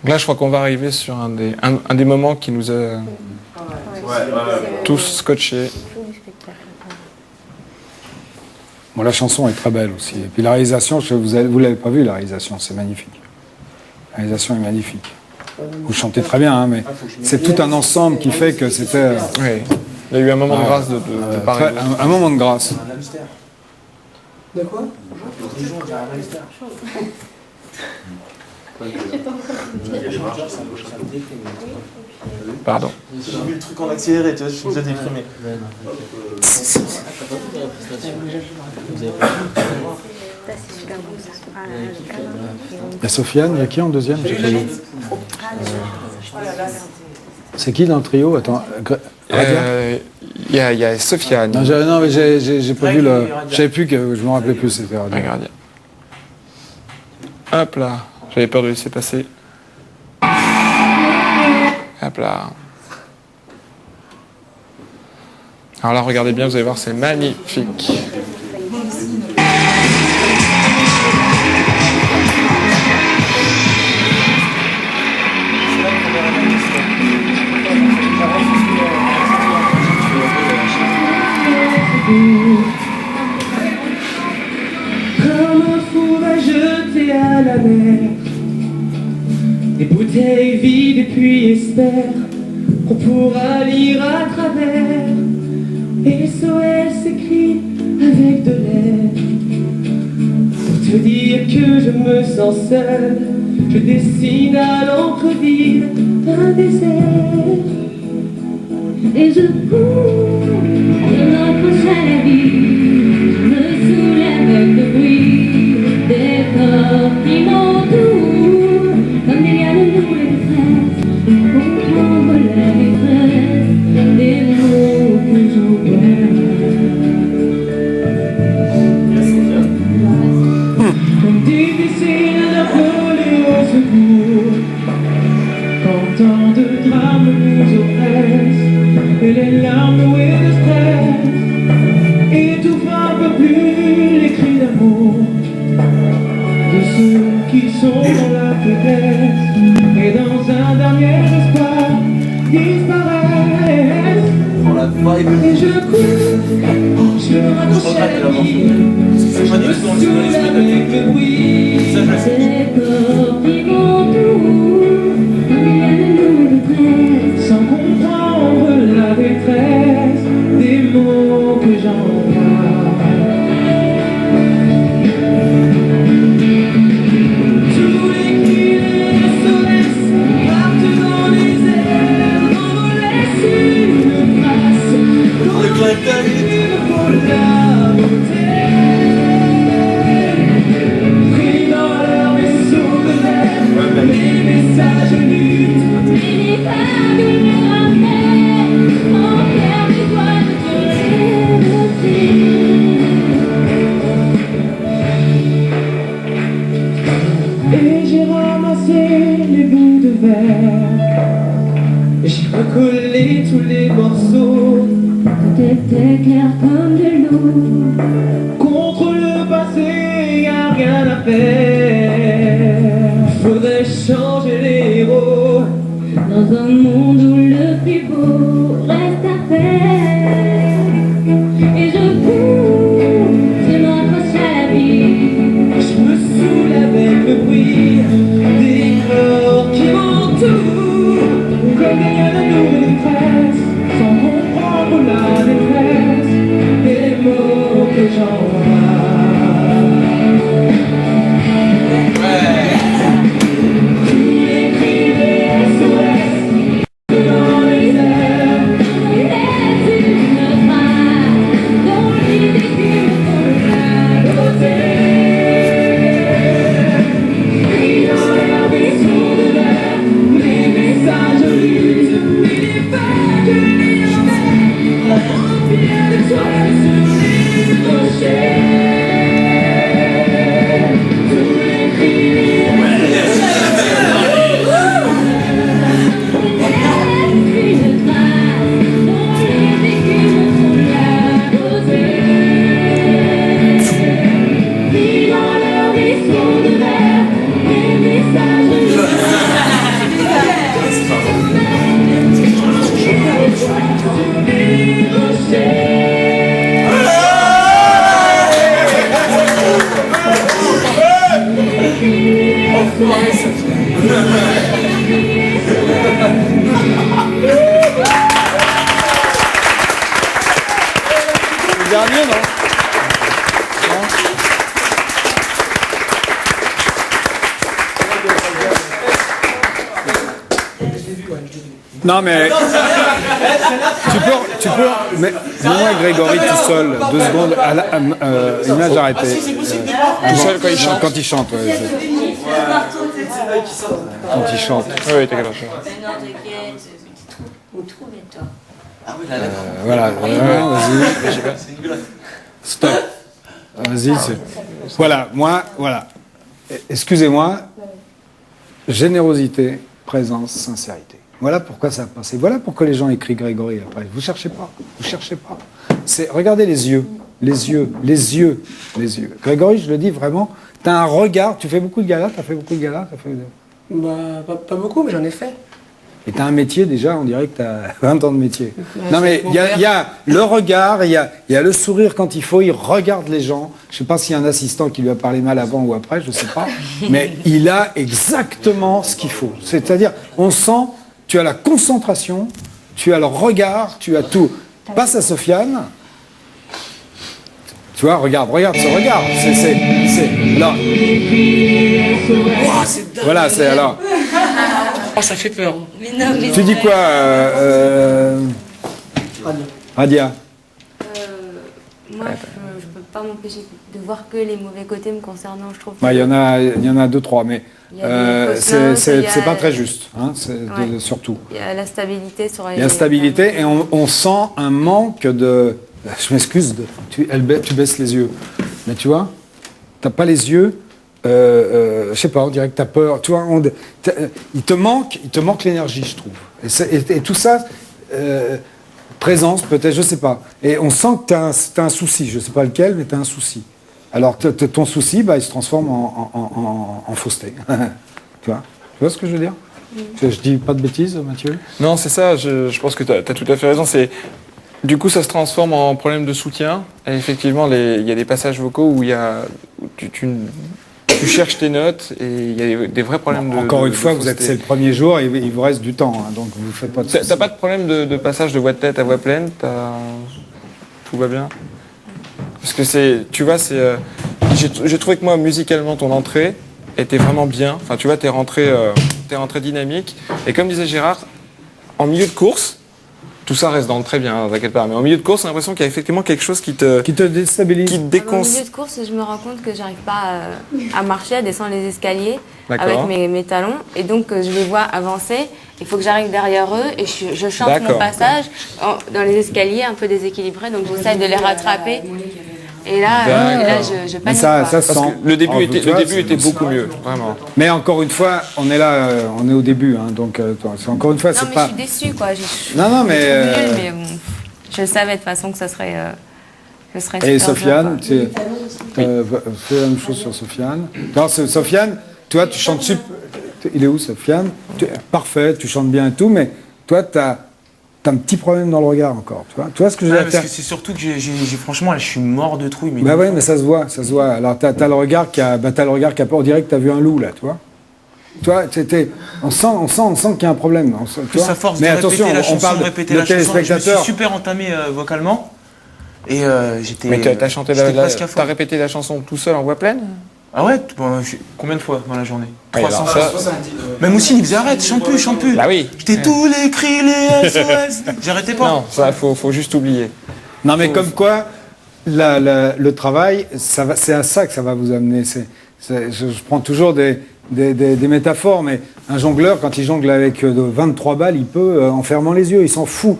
Donc là, je crois qu'on va arriver sur un des moments qui nous a tous scotchés. Bon, la chanson est très belle aussi. Et puis la réalisation, vous l'avez pas vu, la réalisation, c'est magnifique. La réalisation est magnifique. Vous chantez très bien, hein, mais c'est tout un ensemble qui fait que c'était... Oui. Il y a eu un moment de grâce de Paris. Un moment de grâce. De quoi? Pardon. J'ai vu le truc en accéléré, tu vois, je suis déjà déprimé. Il y a Sofiane, il y a qui en deuxième? C'est qui dans le trio? Attends, il y a Sofiane. Non, mais j'ai pas vu le... Je savais plus que... Je me rappelais plus, c'était Radio. Gardien. Hop là. J'avais peur de laisser passer. Hop là. Alors là, regardez bien, vous allez voir, c'est magnifique. Comme un fou va jeter à la mer des bouteilles vides et puis espère qu'on pourra lire à travers. SOS écrit avec de l'air pour te dire que je me sens seul. Je dessine à l'encre vive un désert et je cours, je m'accroche à la vie, je me soulève avec le bruit des corps qui m'entourent comme des lianes lourdes et de fraises. Comprendre la détresse des mots que j'envoie. Comme difficile d'appeler au secours quand tant de drames nous oppressent et les larmes nouées de stress étouffent un peu plus les cris d'amour de ceux qui sont dans la faiblesse et dans un dernier espoir disparaissent. Et je cours, je me raccroche à la vie, je me saoule avec le bruit des corps qui m'entourent comme il y a de nous de presse, sans comprendre la détresse des mots que j'envoie. Tous les cris de SOS partent dans les airs, envolés sur une trace, dans une pour la beauté. Pris dans leur vaisseau de l'air, les messages luttes, les vagues me ramènent en pierre des doigts de ton et j'ai ramassé les bouts de verre, j'ai recollé tous les morceaux. Tout était clair comme de l'eau. Contre le passé, y'a rien à faire. Faudrait changer les héros dans un monde où le plus beau reste à faire. Et je cours, je m'accroche à la vie, je me saoule avec le bruit des corps qui m'entourent comme des liens de nous détresse, sans comprendre la détresse des mots que j'envoie. Tous les cris de SOS dans les airs, laisse une trace dans l'idée qu'ils sont à côté. Pris dans leur vaisseau de l'air, les messages lus, mais les vagues les ramènent en pierre de toile sur les rochers. Non, mais. tu peux. Mais moi, Grégory, tout seul, 2 secondes, image arrêtée. Tout seul quand il chante. Quand il chante, ouais. Quand il chante. Oui, oui, t'es capable. Non, t'inquiète, trop toi. Ah oui, là, là. Voilà, vas-y. Stop. Vas-y, voilà, moi, voilà. Excusez-moi, générosité, présence, sincérité. Voilà pourquoi ça a passé. Voilà pourquoi les gens écrivent Grégory après. Vous cherchez pas. Regardez les yeux. Grégory, je le dis vraiment, tu as un regard, tu fais beaucoup de galas, Bah, pas beaucoup, mais j'en ai fait. Et tu as un métier déjà, on dirait que tu as 20 ans de métier. Non mais il y a le regard, il y a le sourire quand il faut, il regarde les gens. Je ne sais pas s'il y a un assistant qui lui a parlé mal avant ou après, je ne sais pas. Mais il a exactement ce qu'il faut. C'est-à-dire, on sent, tu as la concentration, tu as le regard, tu as tout. Passe à Sofiane. Tu vois, regarde ce regard. C'est là. Wow, c'est dingue. Voilà, c'est alors. Oh, ça fait peur. Mais non, mais Tu dis quoi, Radia? moi, je peux pas m'empêcher de voir que les mauvais côtés me concernant, je trouve. Bah, il y en a 2, 3, mais Il y a des fausses c'est notes, pas très juste, hein, Ouais. surtout. Il y a la stabilité sur les... Il y a stabilité et on sent un manque de... Je m'excuse, tu baisses les yeux. Mais tu vois, t'as pas les yeux, je sais pas, on dirait que t'as peur. Tu vois, il te manque l'énergie, je trouve. Et tout ça, présence peut-être, je sais pas. Et on sent que t'as un souci, je sais pas lequel, mais t'as un souci. Alors ton souci, bah, il se transforme en fausseté. Tu vois ce que je veux dire? Je dis pas de bêtises, Mathieu? Non, c'est ça, je pense que tu as tout à fait raison. Du coup, ça se transforme en problème de soutien. Et effectivement, il y a des passages vocaux où tu cherches tes notes et il y a des vrais problèmes de... Encore une de fois, fausseté. c'est le premier jour et il vous reste du temps, hein, donc vous faites pas de soucis. T'as pas de problème de passage de voix de tête à voix pleine? Tout va bien? Parce que tu vois, j'ai trouvé que moi, musicalement, ton entrée était vraiment bien. Enfin, tu vois, t'es rentré dynamique. Et comme disait Gérard, en milieu de course, tout ça reste dans le très bien, hein, t'inquiète pas. Mais en milieu de course, j'ai l'impression qu'il y a effectivement quelque chose qui te déstabilise. Qui te Au déconse. milieu de course, je me rends compte que j'arrive pas à marcher, à descendre les escaliers D'accord. avec mes talons. Et donc, je les vois avancer. Il faut que j'arrive derrière eux et je chante D'accord. mon passage dans les escaliers un peu déséquilibrés. Donc, j'essaie de les rattraper. Et là, je Mais panique. ça quoi. se Parce sent. que le début Tu vois, était beaucoup mieux, vraiment. Mais encore une fois, on est là, on est au début, hein, donc encore une fois, Non, c'est mais pas. je suis déçue, quoi. Non, mais, je trouve nul, mais bon, je savais de toute façon que ce serait super Et dur, Sofiane, quoi. tu fais la même chose sur Sofiane. Non, Sofiane, toi, tu chantes super. Il est où, Sofiane? Parfait, tu chantes bien et tout, mais toi, t'as un petit problème dans le regard encore. Tu vois ce que je veux dire? Parce que c'est surtout que franchement, là, je suis mort de trouille. Mais Bah ouais, mais ça se voit. Alors t'as le regard qui a pas, on dirait que t'as vu un loup là, tu vois. Toi, on sent qu'il y a un problème. plus à force mais de attention, répéter la chanson, on parle de répéter de la chanson, je me suis téléspectateurs. super entamé vocalement. Et j'étais. Mais t'as chanté j'étais presque à fond. t'as répété la chanson tout seul en voix pleine? Ah ouais, combien de fois dans la journée? Oui, 300 alors fois. Même aussi, il faisait arrête, chante plus. Bah oui. J'étais tous les cris, les SOS. J'arrêtais pas. Non, ça, faut juste oublier. Non, mais comme quoi, le travail, c'est à ça que ça va vous amener. Je prends toujours des métaphores, mais un jongleur, quand il jongle avec 23 balles, il peut, en fermant les yeux, il s'en fout.